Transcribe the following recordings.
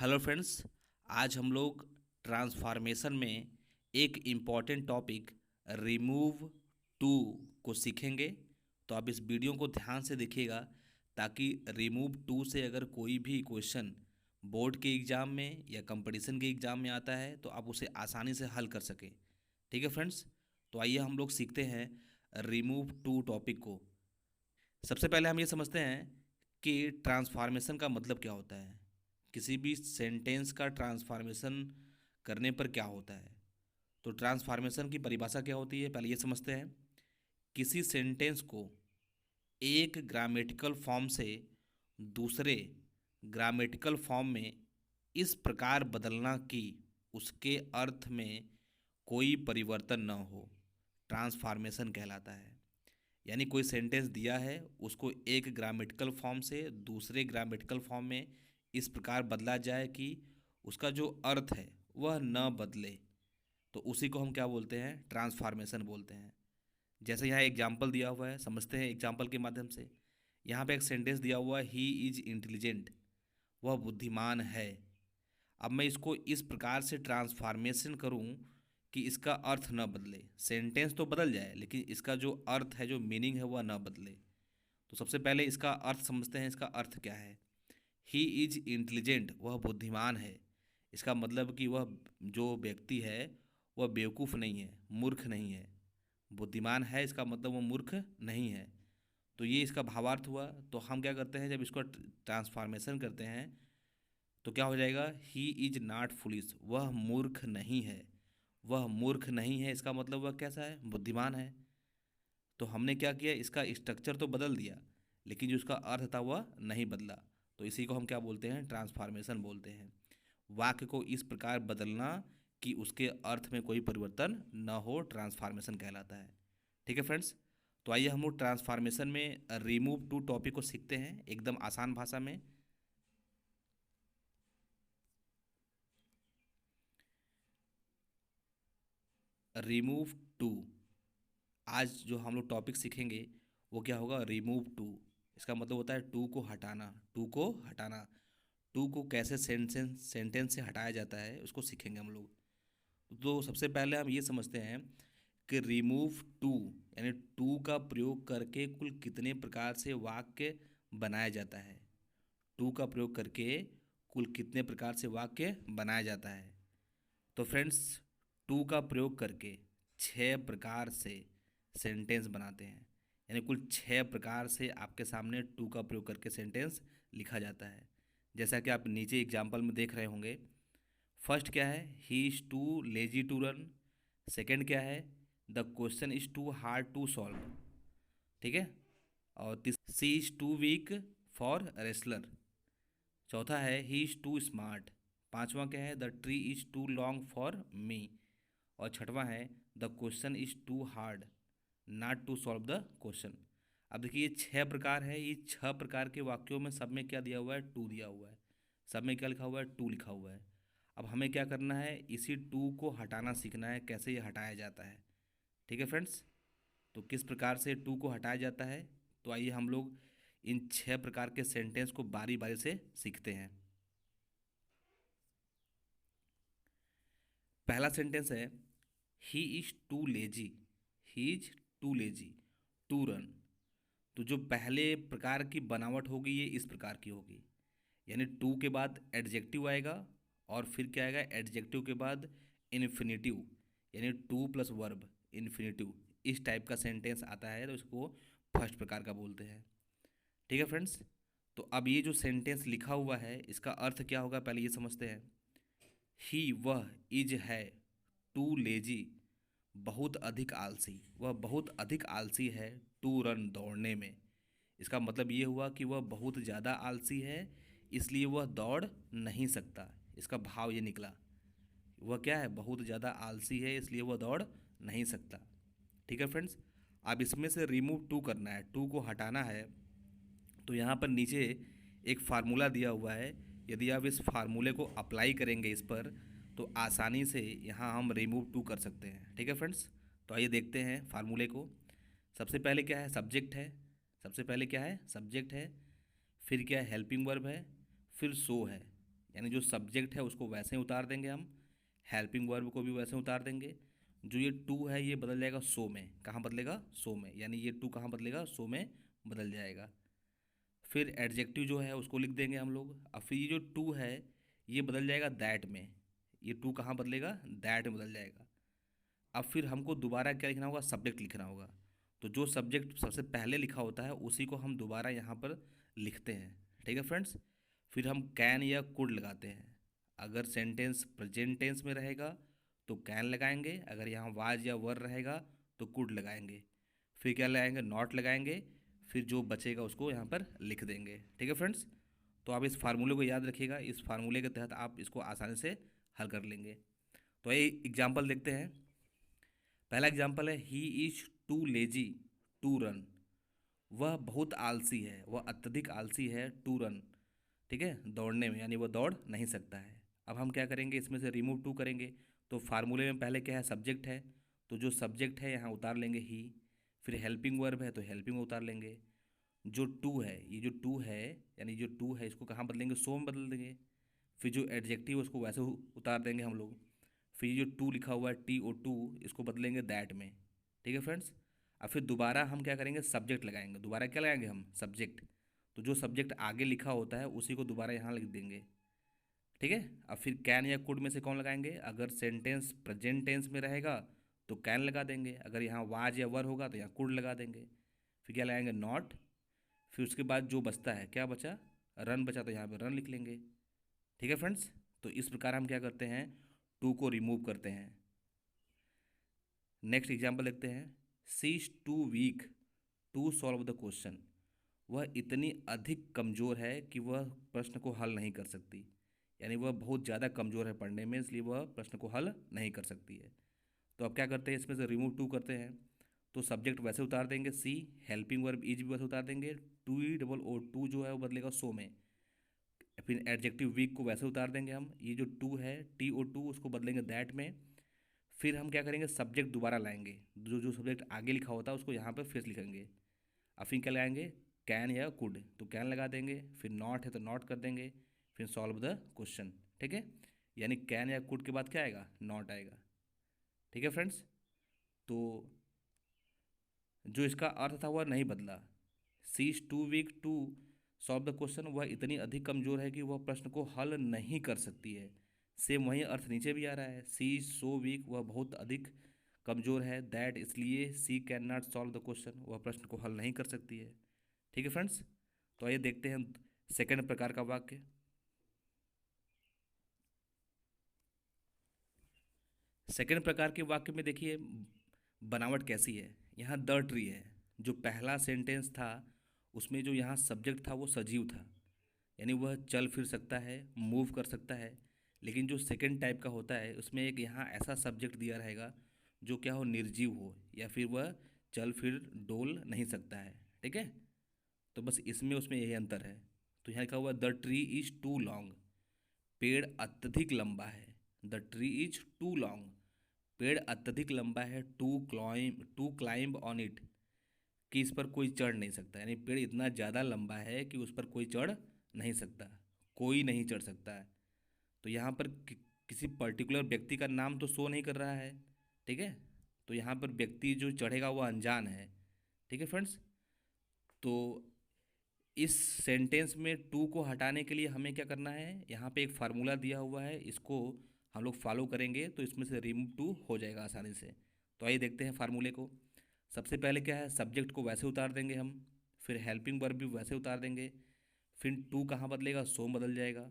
Hello friends. आज हम लोग ट्रांसफॉर्मेशन में एक इम्पॉर्टेंट टॉपिक रिमूव टू को सीखेंगे। तो आप इस वीडियो को ध्यान से देखिएगा ताकि रिमूव टू से अगर कोई भी क्वेश्चन बोर्ड के एग्ज़ाम में या कंपटीशन के एग्ज़ाम में आता है तो आप उसे आसानी से हल कर सकें। ठीक है फ्रेंड्स, तो आइए हम लोग सीखते हैं रिमूव टू टॉपिक को। सबसे पहले हम ये समझते हैं कि ट्रांसफॉर्मेशन का मतलब क्या होता है। किसी भी सेंटेंस का ट्रांसफॉर्मेशन करने पर क्या होता है। तो ट्रांसफॉर्मेशन की परिभाषा क्या होती है, पहले ये समझते हैं। किसी सेंटेंस को एक ग्रामेटिकल फॉर्म से दूसरे ग्रामेटिकल फॉर्म में इस प्रकार बदलना कि उसके अर्थ में कोई परिवर्तन न हो, ट्रांसफॉर्मेशन कहलाता है। यानी कोई सेंटेंस दिया है, उसको एक ग्रामेटिकल फॉर्म से दूसरे ग्रामेटिकल फॉर्म में इस प्रकार बदला जाए कि उसका जो अर्थ है वह न बदले, तो उसी को हम क्या बोलते हैं, ट्रांसफॉर्मेशन बोलते हैं। जैसे यहाँ एग्जाम्पल दिया हुआ है, समझते हैं एग्जाम्पल के माध्यम से। यहाँ पे एक सेंटेंस दिया हुआ है, ही इज इंटेलिजेंट, वह बुद्धिमान है। अब मैं इसको इस प्रकार से ट्रांसफॉर्मेशन करूँ कि इसका अर्थ न बदले, सेंटेंस तो बदल जाए लेकिन इसका जो अर्थ है, जो मीनिंग है, वह न बदले। तो सबसे पहले इसका अर्थ समझते हैं। इसका अर्थ क्या है। ही इज इंटेलिजेंट, वह बुद्धिमान है। इसका मतलब कि वह जो व्यक्ति है वह बेवकूफ़ नहीं है, मूर्ख नहीं है। बुद्धिमान है इसका मतलब वो मूर्ख नहीं है। तो ये इसका भावार्थ हुआ। तो हम क्या करते हैं, जब इसको ट्रांसफॉर्मेशन करते हैं तो क्या हो जाएगा, ही इज नॉट फुलिश, वह मूर्ख नहीं है। वह मूर्ख नहीं है इसका मतलब वह कैसा है, बुद्धिमान है। तो हमने क्या किया, इसका स्ट्रक्चर तो बदल दिया लेकिन जो उसका अर्थ था वह नहीं बदला। तो इसी को हम क्या बोलते हैं, ट्रांसफॉर्मेशन बोलते हैं। वाक्य को इस प्रकार बदलना कि उसके अर्थ में कोई परिवर्तन न हो, ट्रांसफॉर्मेशन कहलाता है। ठीक है फ्रेंड्स, तो आइए हम लोग ट्रांसफॉर्मेशन में रिमूव टू टॉपिक को सीखते हैं एकदम आसान भाषा में। रिमूव टू, आज जो हम लोग टॉपिक सीखेंगे वो क्या होगा, रिमूव टू। इसका मतलब होता है टू को हटाना। टू को हटाना, टू को कैसे सेंटेंस से हटाया जाता है उसको सीखेंगे हम लोग। तो सबसे पहले हम ये समझते हैं कि रिमूव टू यानी टू का प्रयोग करके कुल कितने प्रकार से वाक्य बनाया जाता है। टू का प्रयोग करके कुल कितने प्रकार से वाक्य बनाया जाता है। तो फ्रेंड्स, टू का प्रयोग करके 6 प्रकार से सेंटेंस बनाते हैं। यानी कुल 6 प्रकार से आपके सामने टू का प्रयोग करके सेंटेंस लिखा जाता है। जैसा कि आप नीचे एग्जाम्पल में देख रहे होंगे। फर्स्ट क्या है, he is too lazy to run. Second क्या है, the question is too hard to solve. ठीक है। और she is too weak for wrestler. चौथा है ही इज़ टू स्मार्ट। पांचवा क्या है, the tree is too long for me. और छठवां है, the question is too hard not to solve the question. अब देखिए ये 6 प्रकार है। ये 6 प्रकार के वाक्यों में सब में क्या दिया हुआ है, टू दिया हुआ है। सब में क्या लिखा हुआ है, टू लिखा हुआ है। अब हमें क्या करना है, इसी टू को हटाना सीखना है, कैसे ये हटाया जाता है। ठीक है फ्रेंड्स, तो किस प्रकार से टू को हटाया जाता है। तो आइए हम लोग इन 6 प्रकार के सेंटेंस को बारी बारी से सीखते हैं। पहला सेंटेंस है, he is too lazy. He is too lazy to run. तो जो पहले प्रकार की बनावट होगी ये इस प्रकार की होगी। यानी टू के बाद एडजेक्टिव आएगा और फिर क्या आएगा, एडजेक्टिव के बाद इन्फिनेटिव, यानी टू प्लस वर्ब इन्फिनेटिव। इस टाइप का सेंटेंस आता है तो इसको फर्स्ट प्रकार का बोलते हैं। ठीक है फ्रेंड्स, तो अब ये जो सेंटेंस लिखा हुआ है इसका अर्थ क्या होगा, पहले ये समझते हैं। ही वह इज है, टू लेजी बहुत अधिक आलसी, वह बहुत अधिक आलसी है टू रन दौड़ने में। इसका मतलब ये हुआ कि वह बहुत ज़्यादा आलसी है इसलिए वह दौड़ नहीं सकता। इसका भाव ये निकला, वह क्या है, बहुत ज़्यादा आलसी है इसलिए वह दौड़ नहीं सकता। ठीक है फ्रेंड्स, अब इसमें से रिमूव टू करना है, टू को हटाना है। तो यहाँ पर नीचे एक फार्मूला दिया हुआ है। यदि आप इस फार्मूले को अप्लाई करेंगे इस पर तो आसानी से यहाँ हम रिमूव टू कर सकते हैं। ठीक है फ्रेंड्स, तो आइए देखते हैं फार्मूले को। सबसे पहले क्या है, सब्जेक्ट है। सबसे पहले क्या है, सब्जेक्ट है। फिर क्या है, हेल्पिंग वर्ब है। फिर सो है, यानी जो सब्जेक्ट है उसको वैसे ही उतार देंगे हम, हेल्पिंग वर्ब को भी वैसे उतार देंगे। जो ये टू है ये बदल जाएगा सो में। कहाँ बदलेगा? सो में। यानी ये टू कहाँ बदलेगा? सो में बदल जाएगा। फिर एडजेक्टिव जो है उसको लिख देंगे हम लोग। अब फिर ये जो टू है ये बदल जाएगा दैट में। ये टू कहाँ बदलेगा? दैट में बदल जाएगा। अब फिर हमको दोबारा क्या लिखना होगा? सब्जेक्ट लिखना होगा। तो जो सब्जेक्ट सबसे पहले लिखा होता है उसी को हम दोबारा यहाँ पर लिखते हैं। ठीक है फ्रेंड्स। फिर हम कैन या कुड लगाते हैं। अगर सेंटेंस प्रेजेंट टेंस में रहेगा तो कैन लगाएंगे, अगर यहाँ वाज या वर रहेगा तो कुड लगाएंगे। फिर क्या लगाएंगे? नॉट लगाएंगे। फिर जो बचेगा उसको यहाँ पर लिख देंगे। ठीक है फ्रेंड्स। तो आप इस फार्मूले को याद रखिएगा, इस फार्मूले के तहत आप इसको आसानी से हल कर लेंगे। तो ये एग्जाम्पल देखते हैं। पहला एग्जाम्पल है he is too lazy to run. वह बहुत आलसी है, वह अत्यधिक आलसी है टू रन, ठीक है, दौड़ने में, यानी वह दौड़ नहीं सकता है। अब हम क्या करेंगे? इसमें से रिमूव टू करेंगे। तो फार्मूले में पहले क्या है? सब्जेक्ट है। तो जो सब्जेक्ट है यहाँ उतार लेंगे ही। फिर हेल्पिंग वर्ब है तो हेल्पिंग उतार लेंगे। जो टू है, ये जो टू है यानी जो टू है इसको कहाँ बदलेंगे? सो में बदल देंगे। फिर जो एडजेक्टिव है उसको वैसे उतार देंगे हम लोग। फिर ये जो टू लिखा हुआ है टी ओ टू, इसको बदलेंगे दैट में। ठीक है फ्रेंड्स। अब फिर दोबारा हम क्या करेंगे? सब्जेक्ट लगाएंगे। दोबारा क्या लगाएंगे हम? सब्जेक्ट। तो जो सब्जेक्ट आगे लिखा होता है उसी को दोबारा यहाँ लिख देंगे। ठीक है। अब फिर कैन या कुड में से कौन लगाएंगे? अगर सेंटेंस प्रेजेंट टेंस में रहेगा तो कैन लगा देंगे, अगर यहाँ वाज या वर होगा तो यहाँ कुड लगा देंगे। फिर क्या लगाएंगे? नॉट। फिर उसके बाद जो बचता है, क्या बचा? रन बचा, तो यहाँ पे रन लिख लेंगे। ठीक है फ्रेंड्स। तो इस प्रकार हम क्या करते हैं? टू को रिमूव करते हैं। नेक्स्ट एग्जाम्पल देखते हैं। She is too weak to solve the question. वह इतनी अधिक कमज़ोर है कि वह प्रश्न को हल नहीं कर सकती। यानी वह बहुत ज़्यादा कमज़ोर है पढ़ने में, इसलिए वह प्रश्न को हल नहीं कर सकती है। तो अब क्या करते हैं? इसमें से रिमूव टू करते हैं। तो सब्जेक्ट वैसे उतार देंगे सी, हेल्पिंग वर्ब इज भी वैसे उतार देंगे। To E double O too जो है वो बदलेगा सो में। फिर एडजेक्टिव वीक को वैसे उतार देंगे हम। ये जो टू है टी ओ टू उसको बदलेंगे दैट में। फिर हम क्या करेंगे? सब्जेक्ट दोबारा लाएंगे। जो जो सब्जेक्ट आगे लिखा होता है उसको यहाँ पर फिर लिखेंगे। अब फिर क्या लगाएंगे? कैन या कुड, तो कैन लगा देंगे। फिर नॉट है तो नॉट कर देंगे। फिर सॉल्व द क्वेश्चन। ठीक है। यानी कैन या कुड के बाद क्या आएगा? नॉट आएगा। ठीक है फ्रेंड्स। तो जो इसका अर्थ था वह नहीं बदला। She is too weak to solve the question, वह इतनी अधिक कमजोर है कि वह प्रश्न को हल नहीं कर सकती है। सेम वही अर्थ नीचे भी आ रहा है। सी इज सो वीक, वह बहुत अधिक कमजोर है। दैट, इसलिए she can not solve the question, वह प्रश्न को हल नहीं कर सकती है। ठीक है फ्रेंड्स। तो आइए देखते हैं सेकंड प्रकार का वाक्य। सेकंड प्रकार के वाक्य में देखिए बनावट कैसी है। यहाँ द ट्री है। जो पहला सेंटेंस था उसमें जो यहाँ सब्जेक्ट था वो सजीव था, यानी वह चल फिर सकता है, मूव कर सकता है। लेकिन जो सेकंड टाइप का होता है उसमें एक यहाँ ऐसा सब्जेक्ट दिया रहेगा जो क्या हो? निर्जीव हो, या फिर वह चल फिर डोल नहीं सकता है। ठीक है। तो बस इसमें उसमें यही अंतर है। तो यहाँ लिखा हुआ the tree is too long, पेड़ अत्यधिक लंबा है। The tree is too long, पेड़ अत्यधिक लंबा है। टू क्लाइंब ऑन इट, कि इस पर कोई चढ़ नहीं सकता। यानी पेड़ इतना ज़्यादा लंबा है कि उस पर कोई चढ़ नहीं सकता, कोई नहीं चढ़ सकता है। तो यहाँ पर किसी पर्टिकुलर व्यक्ति का नाम तो शो नहीं कर रहा है। ठीक है। तो यहाँ पर व्यक्ति जो चढ़ेगा वो अनजान है। ठीक है फ्रेंड्स। तो इस सेंटेंस में टू को हटाने के लिए हमें क्या करना है? यहाँ पे एक फार्मूला दिया हुआ है, इसको हम लोग फॉलो करेंगे तो इसमें से रिमूव टू हो जाएगा आसानी से। तो आइए देखते हैं फार्मूले को। सबसे पहले क्या है? सब्जेक्ट को वैसे उतार देंगे हम। फिर हेल्पिंग वर्ब भी वैसे उतार देंगे। फिर टू कहाँ बदलेगा? सो बदल जाएगा।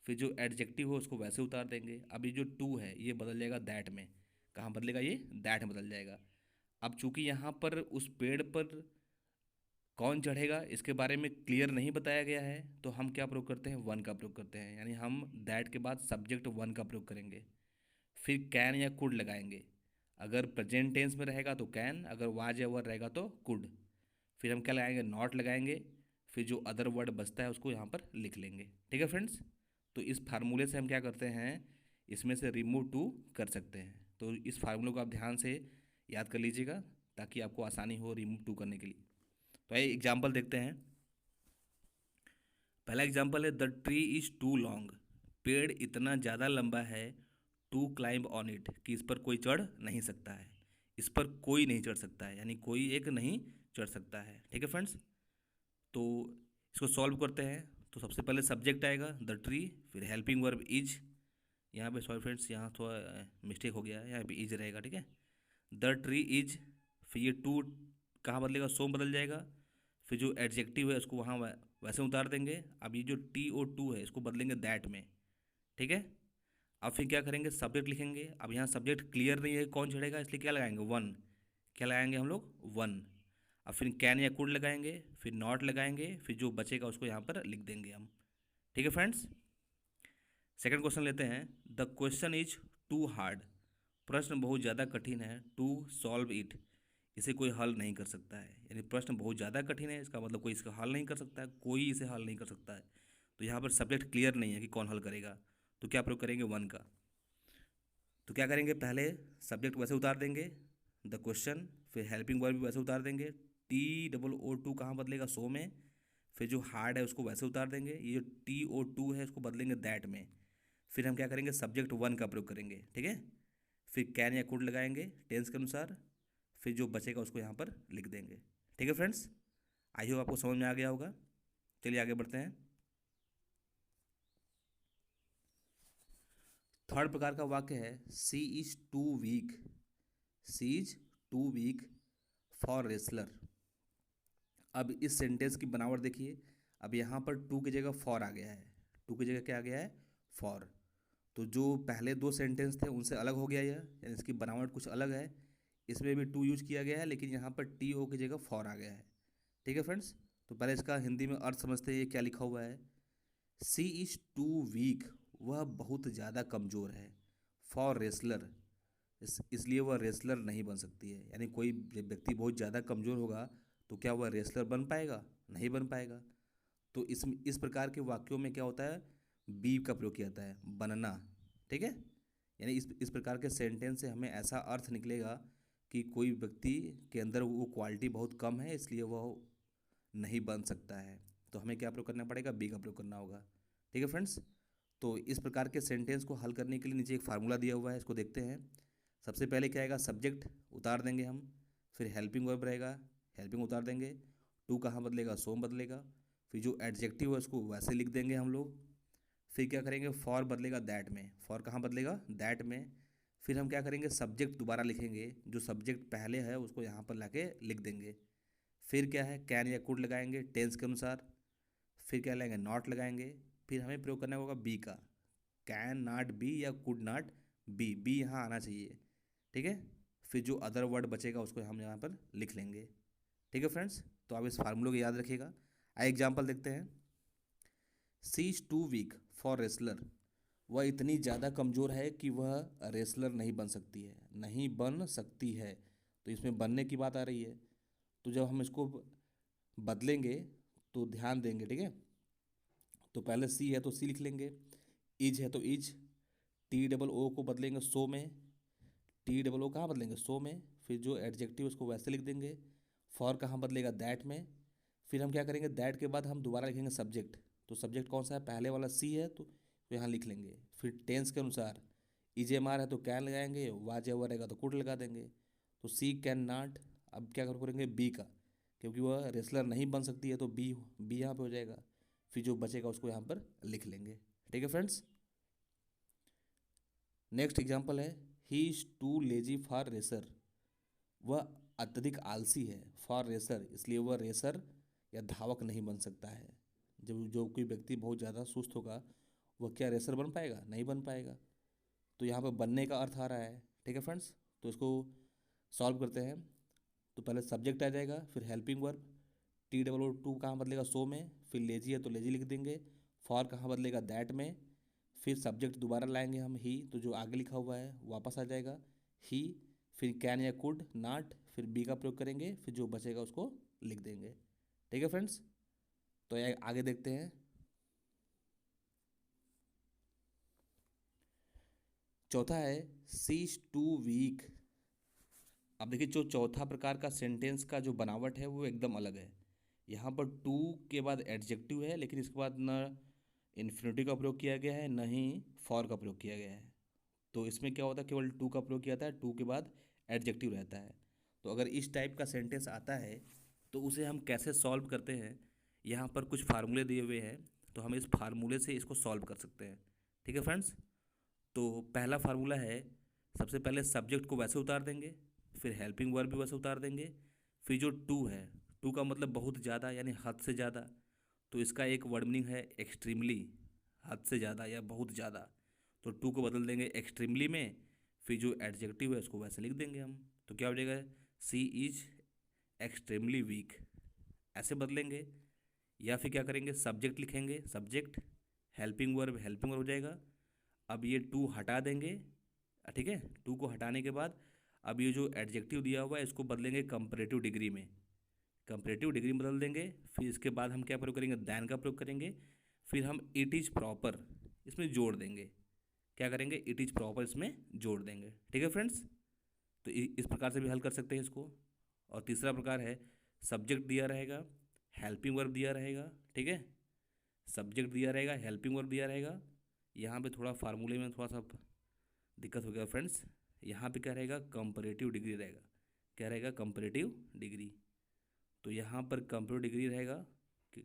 फिर जो एडजेक्टिव हो उसको वैसे उतार देंगे। अब ये जो टू है ये बदल जाएगा दैट में। कहाँ बदलेगा? ये दैट में बदल जाएगा। अब चूंकि यहाँ पर उस पेड़ पर कौन चढ़ेगा इसके बारे में क्लियर नहीं बताया गया है, तो हम क्या प्रयोग करते हैं? वन का प्रयोग करते हैं। यानी हम दैट के बाद सब्जेक्ट वन का प्रयोग करेंगे। फिर कैन या कुड लगाएंगे। अगर प्रेजेंट टेंस में रहेगा तो कैन, अगर वाज या वर रहेगा तो कुड। फिर हम क्या लगाएंगे? नॉट लगाएंगे। फिर जो अदर वर्ड बचता है उसको यहाँ पर लिख लेंगे। ठीक है फ्रेंड्स। तो इस फार्मूले से हम क्या करते हैं? इसमें से रिमूव टू कर सकते हैं। तो इस फार्मूले को आप ध्यान से याद कर लीजिएगा ताकि आपको आसानी हो रिमूव टू करने के लिए। तो आइए एग्जाम्पल देखते हैं। पहला एग्जाम्पल है the tree is too long, पेड़ इतना ज़्यादा लंबा है टू क्लाइंब ऑन इट, कि इस पर कोई चढ़ नहीं सकता है। इस पर कोई नहीं चढ़ सकता है, यानी कोई एक नहीं चढ़ सकता है। ठीक है फ्रेंड्स, तो इसको सॉल्व करते हैं। तो सबसे पहले सब्जेक्ट आएगा द ट्री, फिर हेल्पिंग वर्ब इज, यहाँ पे सॉरी फ्रेंड्स यहाँ थोड़ा मिस्टेक हो गया है, यहाँ पे इज रहेगा। ठीक है, द ट्री इज, फिर ये टू कहाँ बदलेगा, सो में बदल जाएगा। फिर जो एडजेक्टिव है उसको वहाँ वैसे उतार देंगे। अब ये जो टी ओ टू है इसको बदलेंगे दैट में। ठीक है, अब फिर क्या करेंगे, सब्जेक्ट लिखेंगे। अब यहाँ सब्जेक्ट क्लियर नहीं है कौन चढ़ेगा, इसलिए क्या लगाएंगे, वन। क्या लगाएंगे हम लोग, वन। अब फिर कैन या कुड लगाएंगे, फिर नॉट लगाएंगे, फिर जो बचेगा उसको यहाँ पर लिख देंगे हम। ठीक है फ्रेंड्स, सेकंड क्वेश्चन लेते हैं। The question is too hard, प्रश्न बहुत ज़्यादा कठिन है, टू सॉल्व इट, इसे कोई हल नहीं कर सकता है। यानी प्रश्न बहुत ज़्यादा कठिन है, इसका मतलब कोई इसका हल नहीं कर सकता है, कोई इसे हल नहीं कर सकता है। तो यहाँ पर सब्जेक्ट क्लियर नहीं है कि कौन हल करेगा, तो क्या प्रयोग करेंगे, वन का। तो क्या करेंगे, पहले सब्जेक्ट वैसे उतार देंगे द क्वेश्चन, फिर हेल्पिंग वर्ब भी वैसे उतार देंगे, टी डबल ओ टू कहाँ बदलेगा, सो में। फिर जो हार्ड है उसको वैसे उतार देंगे, ये जो टी ओ टू है उसको बदलेंगे दैट में। फिर हम क्या करेंगे, सब्जेक्ट वन का प्रयोग करेंगे। ठीक है, फिर कैन या कुड लगाएंगे टेंस के अनुसार, फिर जो बचेगा उसको यहाँ पर लिख देंगे। ठीक है फ्रेंड्स, आई होप आपको समझ में आ गया होगा। चलिए आगे बढ़ते हैं। थर्ड प्रकार का वाक्य है she is too weak, she is too weak for wrestler. अब इस सेंटेंस की बनावट देखिए। अब यहाँ पर टू की जगह फॉर आ गया है, टू की जगह क्या आ गया है, फॉर। तो जो पहले दो सेंटेंस थे उनसे अलग हो गया यह, यानी इसकी बनावट कुछ अलग है। इसमें भी टू यूज किया गया है, लेकिन यहाँ पर टी ओ की जगह फॉर आ गया है। ठीक है फ्रेंड्स, तो पहले इसका हिंदी में अर्थ समझते हैं, ये क्या लिखा हुआ है। सी इज टू वीक, वह बहुत ज़्यादा कमज़ोर है, फॉर रेसलर, इसलिए वह रेसलर नहीं बन सकती है। यानी कोई व्यक्ति बहुत ज़्यादा कमज़ोर होगा तो क्या वह रेसलर बन पाएगा, नहीं बन पाएगा। तो इस प्रकार के वाक्यों में क्या होता है, बी का प्रयोग किया जाता है, बनना। ठीक है, यानी इस प्रकार के सेंटेंस से हमें ऐसा अर्थ निकलेगा कि कोई व्यक्ति के अंदर वो क्वालिटी बहुत कम है, इसलिए वह नहीं बन सकता है। तो हमें क्या प्रयोग करना पड़ेगा, बी का प्रयोग करना होगा। ठीक है फ्रेंड्स, तो इस प्रकार के सेंटेंस को हल करने के लिए नीचे एक फार्मूला दिया हुआ है, इसको देखते हैं। सबसे पहले क्या आएगा, सब्जेक्ट उतार देंगे हम, फिर हेल्पिंग वर्ब रहेगा, हेल्पिंग उतार देंगे, टू कहाँ बदलेगा, सो में बदलेगा। फिर जो एडजेक्टिव है उसको वैसे लिख देंगे हम लोग। फिर क्या करेंगे, फॉर बदलेगा दैट में, फॉर कहाँ बदलेगा, दैट में। फिर हम क्या करेंगे, सब्जेक्ट दोबारा लिखेंगे, जो सब्जेक्ट पहले है उसको यहाँ पर लाके लिख देंगे। फिर क्या है, कैन या कुड लगाएंगे टेंस के अनुसार। फिर क्या लगाएंगे, नॉट लगाएंगे। फिर हमें प्रयोग करना होगा बी का, कैन नॉट बी या कुड नॉट बी, बी यहाँ आना चाहिए। ठीक है, फिर जो अदर वर्ड बचेगा उसको हम यहाँ पर लिख लेंगे। ठीक है फ्रेंड्स, तो आप इस फार्मूले को याद रखिएगा। आइए एग्जाम्पल देखते हैं। She is too weak for wrestler, वह इतनी ज़्यादा कमज़ोर है कि वह रेसलर नहीं बन सकती है, नहीं बन सकती है। तो इसमें बनने की बात आ रही है। तो जब हम इसको बदलेंगे तो ध्यान देंगे। ठीक है, तो पहले सी है तो सी लिख लेंगे, इज है तो इज, टी डबल ओ को बदलेंगे सो में, टी डबल ओ कहाँ बदलेंगे, सो में। फिर जो एडजेक्टिव उसको वैसे लिख देंगे। फॉर कहाँ बदलेगा, दैट में। फिर हम क्या करेंगे, दैट के बाद हम दोबारा लिखेंगे सब्जेक्ट। तो सब्जेक्ट कौन सा है, पहले वाला सी है तो यहाँ लिख लेंगे। फिर टेंस के अनुसार इज एम आर है तो कैन लगाएंगे, वाज एवर रहेगा तो कुड लगा देंगे। तो सी कैन नॉट, अब क्या करेंगे, बी का, क्योंकि वह रेसलर नहीं बन सकती है तो बी, बी यहाँ पे हो जाएगा। फिर जो बचेगा उसको यहाँ पर लिख लेंगे। ठीक है फ्रेंड्स, नेक्स्ट एग्जाम्पल है he is too lazy for racer, वह अत्यधिक आलसी है, फॉर रेसर, इसलिए वह रेसर या धावक नहीं बन सकता है। जब जो कोई व्यक्ति बहुत ज़्यादा सुस्त होगा वह क्या रेसर बन पाएगा, नहीं बन पाएगा। तो यहाँ पर बनने का अर्थ आ रहा है। ठीक है फ्रेंड्स, तो इसको सॉल्व करते हैं। तो पहले सब्जेक्ट आ जाएगा, फिर helping verb, T double O too कहाँ बदलेगा, सो में। फिर लेजी है तो लेजी लिख देंगे, फॉर कहाँ बदलेगा, दैट में। फिर सब्जेक्ट दोबारा लाएंगे हम ही, तो जो आगे लिखा हुआ है वापस आ जाएगा ही। फिर कैन या कुड नॉट, फिर बी का प्रयोग करेंगे, फिर जो बचेगा उसको लिख देंगे। ठीक है फ्रेंड्स, तो आगे देखते हैं। चौथा है सी इज टू वीक। अब देखिए जो चौथा प्रकार का सेंटेंस का जो बनावट है वो एकदम अलग है। यहाँ पर टू के बाद एडजेक्टिव है, लेकिन इसके बाद न इन्फिनिटी का प्रयोग किया गया है, न ही फॉर का प्रयोग किया गया है। तो इसमें क्या होता है, केवल टू का प्रयोग किया जाता है, टू के बाद एडजेक्टिव रहता है। तो अगर इस टाइप का सेंटेंस आता है तो उसे हम कैसे सॉल्व करते हैं, यहाँ पर कुछ फार्मूले दिए हुए हैं, तो हम इस फार्मूले से इसको सॉल्व कर सकते हैं। ठीक है फ्रेंड्स। तो पहला फार्मूला है, सबसे पहले सब्जेक्ट को वैसे उतार देंगे, फिर हेल्पिंग वर्ब भी वैसे उतार देंगे, फिर जो टू है, टू का मतलब बहुत ज़्यादा यानी हद से ज़्यादा, तो इसका एक वर्ड मीनिंग है एक्सट्रीमली, हद से ज़्यादा या बहुत ज़्यादा। तो टू को बदल देंगे एक्सट्रीमली में, फिर जो एडजेक्टिव है उसको वैसे लिख देंगे हम। तो क्या हो जाएगा, सी इज एक्सट्रीमली वीक, ऐसे बदलेंगे। या फिर क्या करेंगे, सब्जेक्ट लिखेंगे, सब्जेक्ट हेल्पिंग वर्ब हो जाएगा। अब ये टू हटा देंगे, ठीक है। टू को हटाने के बाद अब ये जो एडजेक्टिव दिया हुआ है इसको बदलेंगे कंपैरेटिव डिग्री में, कंपैरेटिव डिग्री में बदल देंगे। फिर इसके बाद हम क्या प्रयोग करेंगे, दैन का प्रयोग करेंगे। फिर हम इट इज़ प्रॉपर इसमें जोड़ देंगे, क्या करेंगे, इट इज़ प्रॉपर इसमें जोड़ देंगे। ठीक है फ्रेंड्स। तो इस प्रकार से भी हल कर सकते हैं इसको। और तीसरा प्रकार है, सब्जेक्ट दिया रहेगा, हेल्पिंग वर्ब दिया रहेगा, ठीक है। सब्जेक्ट दिया रहेगा, हेल्पिंग वर्ब दिया रहेगा। यहाँ पे थोड़ा फार्मूले में थोड़ा सा दिक्कत हो गया फ्रेंड्स। यहाँ पे क्या रहेगा, कंपैरेटिव डिग्री रहेगा, क्या रहेगा, कंपैरेटिव डिग्री। तो यहाँ पर कंपैरेटिव डिग्री रहेगा कि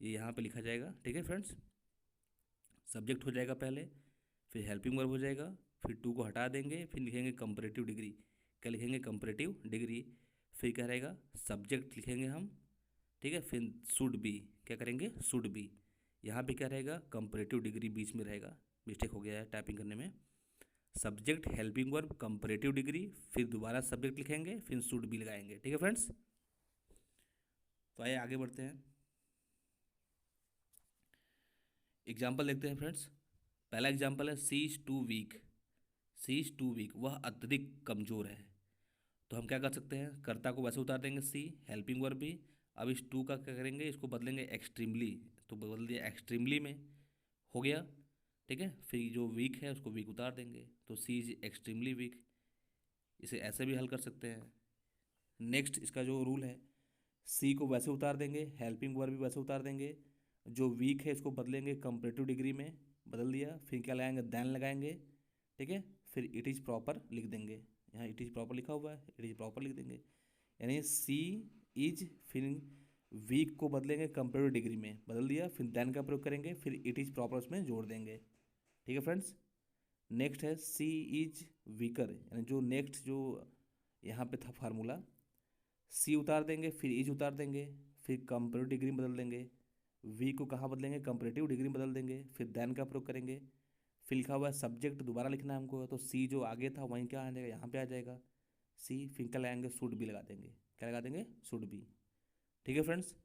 ये यहाँ पे लिखा जाएगा। ठीक है फ्रेंड्स। सब्जेक्ट हो जाएगा पहले, फिर हेल्पिंग वर्ब हो जाएगा, फिर टू को हटा देंगे, फिर लिखेंगे कंपैरेटिव डिग्री, क्या लिखेंगे, कंपैरेटिव डिग्री। फिर क्या रहेगा, सब्जेक्ट लिखेंगे हम, ठीक है। फिर शुड बी, क्या करेंगे, शुड बी। यहाँ पे क्या रहेगा, कंपैरेटिव डिग्री बीच में रहेगा, मिस्टेक हो गया है टाइपिंग करने में। Subject helping verb comparative degree, फिर दोबारा सब्जेक्ट लिखेंगे, फिर शुड बी लगाएंगे। ठीक है फ्रेंड्स। तो आइए आगे बढ़ते हैं, एग्जाम्पल देखते हैं फ्रेंड्स। पहला एग्जाम्पल है, she is too weak, she is too weak, वह अत्यधिक कमज़ोर है। तो हम क्या कर सकते हैं, कर्ता को वैसे उतार देंगे सी, हेल्पिंग वर्ब भी। अब इस टू का क्या करेंगे, इसको बदलेंगे एक्सट्रीमली, तो बदल दिया एक्सट्रीमली में, हो गया। ठीक है। फिर जो वीक है उसको वीक उतार देंगे, तो सी इज एक्सट्रीमली वीक। इसे ऐसे भी हल कर सकते हैं। नेक्स्ट इसका जो रूल है, सी को वैसे उतार देंगे, हेल्पिंग वर्ब भी वैसे उतार देंगे, जो वीक है इसको बदलेंगे कंपैरेटिव डिग्री में, बदल दिया। फिर क्या लगाएंगे, दैन लगाएंगे, ठीक है। फिर इट इज़ प्रॉपर लिख देंगे, यहाँ इट इज़ प्रॉपर लिखा हुआ है, इट इज़ प्रॉपर लिख देंगे। यानी सी इज, फिर वीक को बदलेंगे कंपैरेटिव डिग्री में, बदल दिया। फिर दैन का प्रयोग करेंगे, फिर इट इज़ प्रॉपर उसमें जोड़ देंगे। ठीक है फ्रेंड्स। नेक्स्ट है, सी इज वीकर, यानी जो नेक्स्ट जो यहाँ पे था फार्मूला, सी उतार देंगे, फिर इज उतार देंगे, फिर कंपैरेटिव डिग्री में बदल देंगे। वी को कहाँ बदलेंगे, कंपैरेटिव डिग्री में बदल देंगे, फिर दैन का प्रयोग करेंगे। फिर लिखा हुआ है सब्जेक्ट दोबारा लिखना है हमको, तो सी जो आगे था वहीं क्या आ जाएगा, यहाँ पे आ जाएगा सी। फिर क्या लगाएंगे, शुड बी लगा देंगे, क्या लगा देंगे, शुड बी। ठीक है फ्रेंड्स।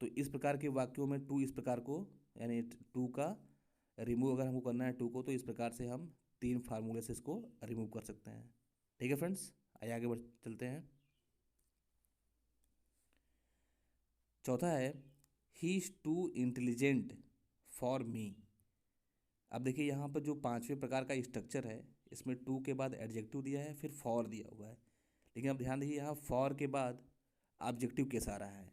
तो इस प्रकार के वाक्यों में टू इस प्रकार को, यानी टू का रिमूव अगर हमको करना है टू को, तो इस प्रकार से हम तीन फार्मूले से इसको रिमूव कर सकते हैं। ठीक है फ्रेंड्स। आइए आगे बढ़ चलते हैं। चौथा है, he is too intelligent for me. अब देखिए यहाँ पर जो पांचवें प्रकार का स्ट्रक्चर है, इसमें टू के बाद एडजेक्टिव दिया है, फिर फॉर दिया हुआ है। लेकिन अब ध्यान दीजिए, यहाँ फॉर के बाद ऑब्जेक्टिव केस आ रहा है।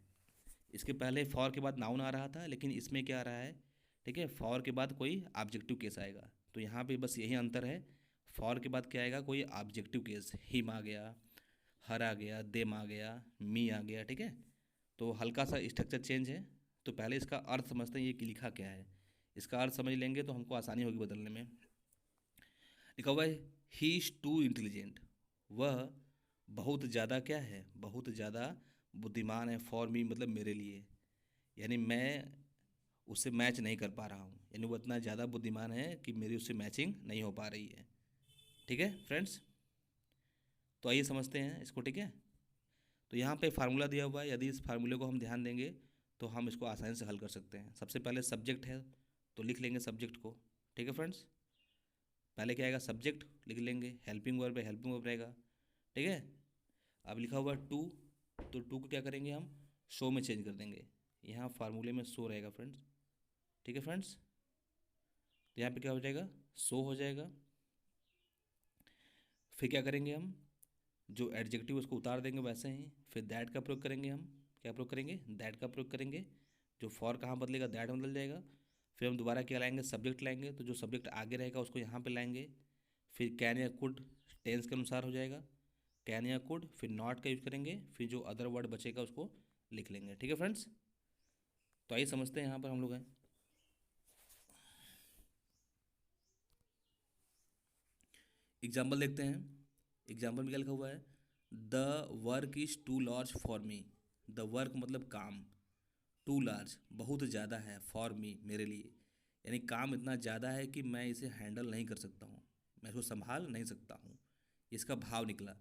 इसके पहले फॉर के बाद नाउन आ रहा था, लेकिन इसमें क्या आ रहा है, ठीक है, फॉर के बाद कोई ऑब्जेक्टिव केस आएगा। तो यहाँ पे बस यही अंतर है, फॉर के बाद क्या आएगा, कोई ऑब्जेक्टिव केस, हिम आ गया, हर आ गया, देम आ गया, मी आ गया। ठीक है। तो हल्का सा स्ट्रक्चर चेंज है। तो पहले इसका अर्थ समझते हैं, ये कि लिखा क्या है। इसका अर्थ समझ लेंगे तो हमको आसानी होगी बदलने में। लिखा हुआ है, ही इज़ टू इंटेलिजेंट, वह बहुत ज़्यादा क्या है, बहुत ज़्यादा बुद्धिमान है, फॉर मी मतलब मेरे लिए, यानी मैं उससे मैच नहीं कर पा रहा हूँ, यानी वो इतना ज़्यादा बुद्धिमान है कि मेरी उससे मैचिंग नहीं हो पा रही है। ठीक है फ्रेंड्स। तो आइए समझते हैं इसको। ठीक है। तो यहाँ पे फार्मूला दिया हुआ है, यदि इस फार्मूले को हम ध्यान देंगे तो हम इसको आसानी से हल कर सकते हैं। सबसे पहले सब्जेक्ट है तो लिख लेंगे सब्जेक्ट को। ठीक है फ्रेंड्स। पहले क्या आएगा, सब्जेक्ट लिख लेंगे, हेल्पिंग वर्ब है, हेल्पिंग वर्ब रहेगा। ठीक है। अब लिखा हुआ टू, तो टू को क्या करेंगे हम, शो में चेंज कर देंगे, यहाँ फार्मूले में शो रहेगा फ्रेंड्स। ठीक है फ्रेंड्स। तो यहाँ पे क्या हो जाएगा, शो हो जाएगा। फिर क्या करेंगे हम, जो एडजेक्टिव उसको उतार देंगे वैसे ही। फिर दैट का प्रयोग करेंगे हम, क्या प्रयोग करेंगे, दैट का प्रयोग करेंगे। जो फॉर कहाँ बदलेगा, दैट में बदल जाएगा। फिर हम दोबारा क्या लाएंगे, सब्जेक्ट लाएंगे, तो जो सब्जेक्ट आगे रहेगा उसको यहाँ पे लाएंगे। फिर कैन या कुड टेंस के अनुसार हो जाएगा, कैन या कुड, फिर नॉट का यूज करेंगे, फिर जो अदर वर्ड बचेगा उसको लिख लेंगे। ठीक है फ्रेंड्स, तो आइए समझते हैं यहाँ पर हम लोग हैं। एग्जाम्पल देखते हैं। एग्जाम्पल में क्या लिखा हुआ है, the work is too large for me. The work मतलब काम, टू लार्ज बहुत ज़्यादा है, फॉर मी मेरे लिए, यानी काम इतना ज़्यादा है कि मैं इसे हैंडल नहीं कर सकता हूँ, मैं इसको संभाल नहीं सकता हूँ। इसका भाव निकला।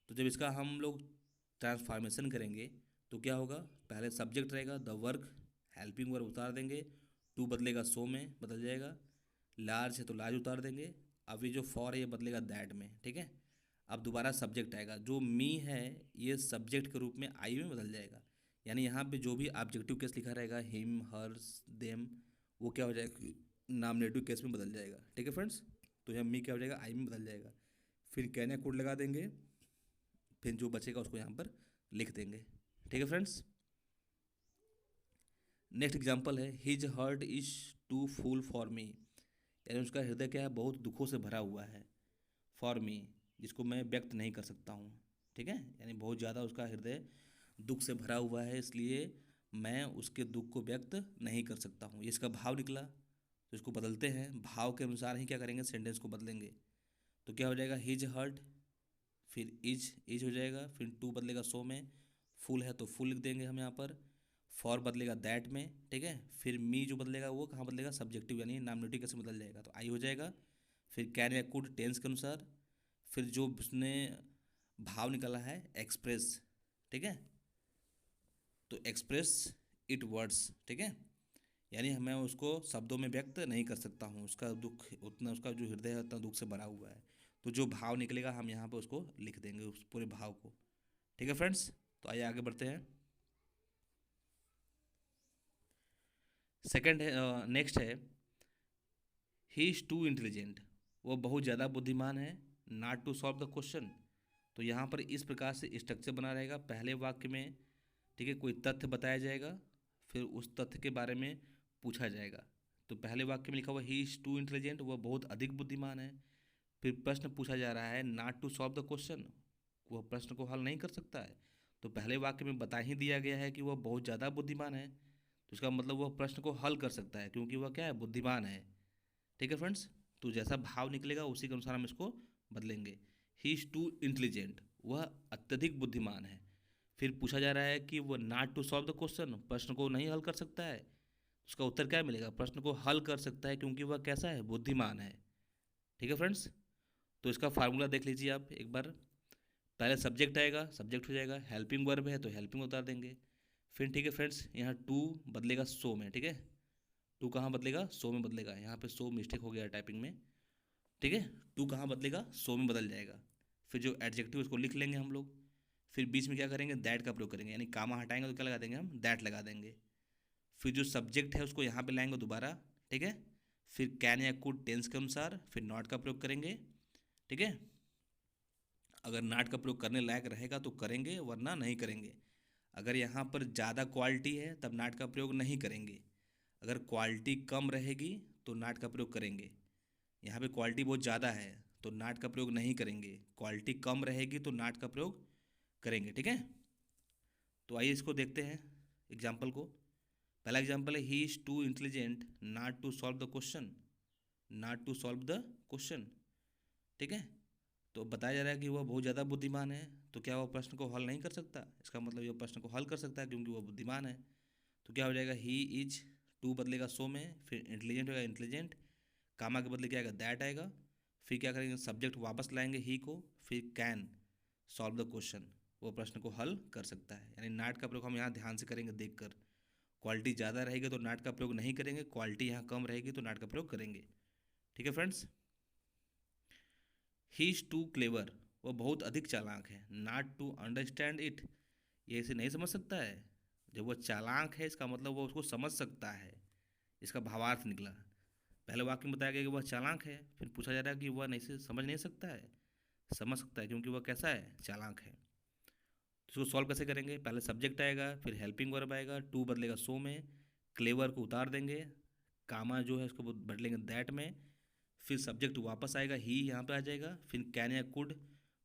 तो जब इसका हम लोग ट्रांसफॉर्मेशन करेंगे तो क्या होगा, पहले सब्जेक्ट रहेगा द वर्क, हेल्पिंग वर्ब उतार देंगे, टू बदलेगा सो में बदल जाएगा, लार्ज है तो लार्ज उतार देंगे, अब ये जो फॉर है ये बदलेगा दैट में। ठीक है, अब दोबारा सब्जेक्ट आएगा, जो मी है ये सब्जेक्ट के रूप में आई में बदल जाएगा, यानी यहाँ पे जो भी ऑब्जेक्टिव केस लिखा रहेगा हिम हर्स देम, वो क्या हो जाएगा, नॉमिनेटिव केस में बदल जाएगा। ठीक है फ्रेंड्स, तो यहाँ मी क्या हो जाएगा, आई में बदल जाएगा। फिर कैन या कुड लगा देंगे, फिर जो बचेगा उसको यहाँ पर लिख देंगे। ठीक है फ्रेंड्स, नेक्स्ट एग्जाम्पल है his heart is too full for me, यानी उसका हृदय क्या है, बहुत दुखों से भरा हुआ है, फॉर मी जिसको मैं व्यक्त नहीं कर सकता हूँ। ठीक है, यानी बहुत ज़्यादा उसका हृदय दुख से भरा हुआ है, इसलिए मैं उसके दुख को व्यक्त नहीं कर सकता हूँ। ये इसका भाव निकला, तो इसको बदलते हैं, भाव के अनुसार ही क्या करेंगे, सेंटेंस को बदलेंगे। तो क्या हो जाएगा, हिज हर्ट, फिर इज हो जाएगा, फिर टू बदलेगा सो में, फुल है तो फुल लिख देंगे हम यहाँ पर, फॉर बदलेगा दैट में। ठीक है, फिर मी जो बदलेगा वो कहाँ बदलेगा, सब्जेक्टिव यानी नॉमिनेटिव कैसे बदल जाएगा, तो आई हो जाएगा। फिर कैन या कुड टेंस के अनुसार, फिर जो उसने भाव निकाला है एक्सप्रेस। ठीक है, तो एक्सप्रेस इट वर्ड्स। ठीक है, यानी मैं उसको शब्दों में व्यक्त नहीं कर सकता हूँ, उसका दुख उतना, उसका जो हृदय है उतना दुख से भरा हुआ है, तो जो भाव निकलेगा हम यहाँ पे उसको लिख देंगे, उस पूरे भाव को। ठीक है फ्रेंड्स, तो आइए आगे बढ़ते हैं। सेकंड है, नेक्स्ट है ही इज़ टू इंटेलिजेंट, वो बहुत ज़्यादा बुद्धिमान है, not to solve the question. तो यहाँ पर इस प्रकार से स्ट्रक्चर बना रहेगा, पहले वाक्य में ठीक है कोई तथ्य बताया जाएगा, फिर उस तथ्य के बारे में पूछा जाएगा। तो पहले वाक्य में लिखा हुआ ही इज़ टू इंटेलिजेंट, वह बहुत अधिक बुद्धिमान है। फिर प्रश्न पूछा जा रहा है not to solve the question, वह प्रश्न को हल नहीं कर सकता है। तो पहले वाक्य में बता ही दिया गया है कि वह बहुत ज़्यादा बुद्धिमान है, तो इसका मतलब वह प्रश्न को हल कर सकता है क्योंकि वह क्या है, बुद्धिमान है। ठीक है फ्रेंड्स, तो जैसा भाव निकलेगा उसी के अनुसार हम इसको बदलेंगे। ही इज़ टू इंटेलिजेंट, वह अत्यधिक बुद्धिमान है। फिर पूछा जा रहा है कि वह not to solve the question, प्रश्न को नहीं हल कर सकता है, उसका उत्तर क्या मिलेगा, प्रश्न को हल कर सकता है क्योंकि वह कैसा है, बुद्धिमान है। ठीक है फ्रेंड्स, तो इसका फार्मूला देख लीजिए आप एक बार। पहले सब्जेक्ट आएगा, सब्जेक्ट हो जाएगा, हेल्पिंग वर्ब है तो हेल्पिंग उतार देंगे। फिर ठीक है फ्रेंड्स, यहाँ टू बदलेगा सो में। ठीक है, टू कहाँ बदलेगा, सो में बदलेगा, यहाँ पे सो मिस्टेक हो गया टाइपिंग में। ठीक है, टू कहाँ बदलेगा, सो में बदल जाएगा। फिर जो एडजेक्टिव उसको लिख लेंगे हम लोग। फिर बीच में क्या करेंगे, दैट का प्रयोग करेंगे, यानी कामा हटाएंगे तो क्या लगा देंगे हम, दैट लगा देंगे। फिर जो सब्जेक्ट है उसको यहाँ पे लाएंगे दोबारा। ठीक है, फिर कैन या कुड टेंस के अनुसार, फिर नॉट का प्रयोग करेंगे। ठीक है, अगर नॉट का प्रयोग करने लायक रहेगा तो करेंगे, वरना नहीं करेंगे। अगर यहाँ पर ज़्यादा क्वालिटी है तब नॉट का प्रयोग नहीं करेंगे, अगर क्वालिटी कम रहेगी तो नॉट का प्रयोग करेंगे। यहाँ पे क्वालिटी बहुत ज़्यादा है तो नॉट का प्रयोग नहीं करेंगे, क्वालिटी कम रहेगी तो नॉट का प्रयोग करेंगे। ठीक है, तो आइए इसको देखते हैं एग्जाम्पल को। पहला एग्जाम्पल है he is too intelligent not to solve the question, not to solve the question. ठीक है, तो बताया जा रहा है कि वह बहुत ज़्यादा बुद्धिमान है, तो क्या वह प्रश्न को हल नहीं कर सकता, इसका मतलब यह प्रश्न को हल कर सकता है क्योंकि वह बुद्धिमान है। तो क्या हो जाएगा, ही इज, टू बदलेगा सो में, फिर इंटेलिजेंट होगा इंटेलिजेंट, कामा के बदले क्या आएगा, दैट आएगा। फिर क्या करेंगे, सब्जेक्ट वापस लाएंगे ही को, फिर कैन सॉल्व द क्वेश्चन, वो प्रश्न को हल कर सकता है। यानी नाट का प्रयोग हम यहाँ ध्यान से करेंगे देख कर, क्वालिटी ज़्यादा रहेगी तो नाट का प्रयोग नहीं करेंगे, क्वालिटी यहाँ कम रहेगी तो नाट का प्रयोग करेंगे। ठीक है friends, he is too clever, वह बहुत अधिक चालाक है, नॉट टू अंडरस्टैंड इट, ये इसे नहीं समझ सकता है। जब वह चालाक है इसका मतलब वह उसको समझ सकता है, इसका भावार्थ निकला। पहले वाक्य में बताया गया कि वह चालाक है, फिर पूछा जा रहा है कि वह नहीं से समझ नहीं सकता है, समझ सकता है क्योंकि वह कैसा है, चालाक है। तो इसको सॉल्व कैसे करेंगे, पहले सब्जेक्ट आएगा, फिर हेल्पिंग वर्ब आएगा, टू बदलेगा सो में, क्लेवर को उतार देंगे, कामा जो है उसको बदलेंगे दैट में, फिर सब्जेक्ट वापस आएगा ही यहाँ पे आ जाएगा, फिर कैन या कुड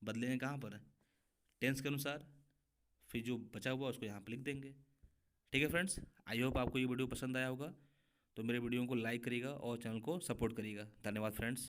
बदलेंगे कहाँ पर, टेंस के अनुसार, फिर जो बचा हुआ उसको यहाँ पे लिख देंगे। ठीक है फ्रेंड्स, आई होप आपको ये वीडियो पसंद आया होगा। तो मेरे वीडियो को लाइक करिएगा और चैनल को सपोर्ट करिएगा। धन्यवाद फ्रेंड्स।